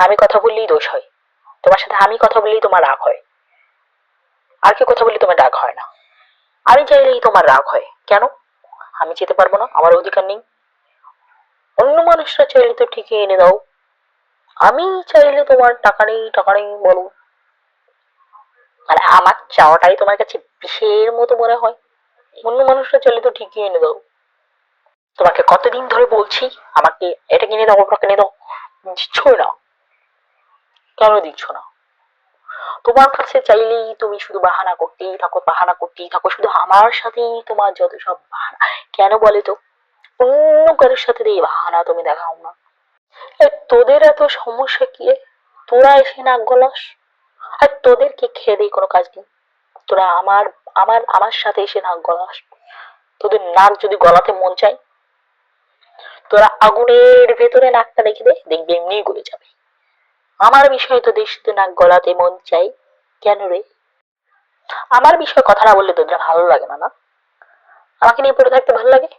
আমি কথা বললেই দোষ হয়, তোমার সাথে আমি কথা বললেই তোমার রাগ হয়, আর কি কথা বললে তোমার রাগ হয় না? আমি চাইলেই তোমার রাগ হয় কেন? আমি যেতে পারবো না? আমার অধিকার নেই? অন্য মানুষরা চাইলে তো ঠিকই এনে দাও, আমি চাইলে তোমার টাকা নেই টাকা নেই বলো, মানে আমার চাওয়াটাই তোমার কাছে বিষের মতো মনে হয়? অন্য মানুষরা চাইলে তো ঠিকই এনে দাও। তোমাকে কতদিন ধরে বলছি আমাকে এটা কিনে দাও ওটা কিনে দাও, দিচ্ছই না। কেন দিচ্ছ না? তোমার কাছে চাইলেই তুমি শুধু বাহানা করতেই থাকো, বাহানা করতেই থাকো, শুধু আমার সাথেই তোমার যত সব বাহানা। কেন বলে তো? অন্য কারোর সাথে দিয়ে বাহানা তুমি দেখাও না। তোদের এত সমস্যা কি রে? তোরা এসে নাক গলাস, আর তোদের কি খেয়ে দিয়ে কোনো কাজ নেই? তোরা আমার আমার আমার সাথে এসে নাক গলাস। তোদের নাক যদি গলাতে মন চায়, তোরা আগুনের ভেতরে নাকটা রেখে দে, দেখবি এমনি গলে যাবে। আমার বিষয়ে তোদের শুধু নাক গলাতে মন চাই। কেন রে? আমার বিষয়ে কথা না বললে তোদের ভালো লাগে না? না, আমাকে নিয়ে পড়ে থাকতে ভালো লাগে?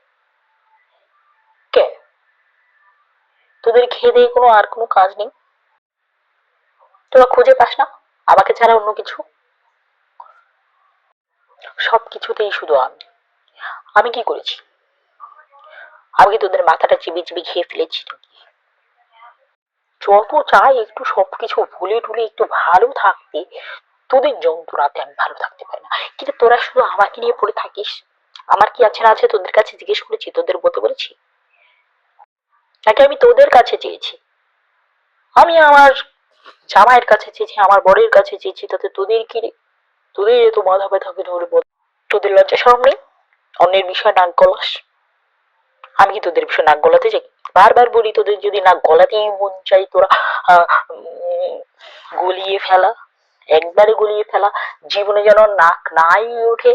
কে? তোদের খেয়ে দিয়ে কোনো আর কোনো কাজ নেই? তোরা খুঁজে পাস না আমাকে ছাড়া অন্য কিছু? সব কিছুতেই শুধু আমি। আমি কি করেছি? আমি কি তোদের মাথাটা চিবিয়ে চিবিয়ে খেয়ে ফেলেছি নাকি? যত চাই একটু সবকিছু ভুলে টুলে একটু ভালো থাকতে, তোদের যন্ত্রণাতে আমি ভালো থাকতে পারি না। কিন্তু তোরা শুধু আমাকে নিয়ে পড়ে থাকিস। আমার কি আছে না আছে তোদের কাছে জিজ্ঞেস করেছি, তোদের বলতে বলেছি? নাকি আমি তোদের কাছে চেয়েছি? আমি আমার জামাইয়ের কাছে চেয়েছি, আমার বরের কাছে চেয়েছি, তাতে তোদের কি রে? তোদের এত মাথা ব্যথা কেন রে বল? তোদের লজ্জা শরম নেই? অন্যের বিষয়ে নাক গলাস। আমি কি তোদের বিষয়ে নাক গলাতে যাই? বারবার বলি তোদের যদি নাক গলাতেই মন চাই তোরা গলিয়ে ফেলা, একবারে গলিয়ে ফেলা, জীবনে যেন নাক নাই ওঠে।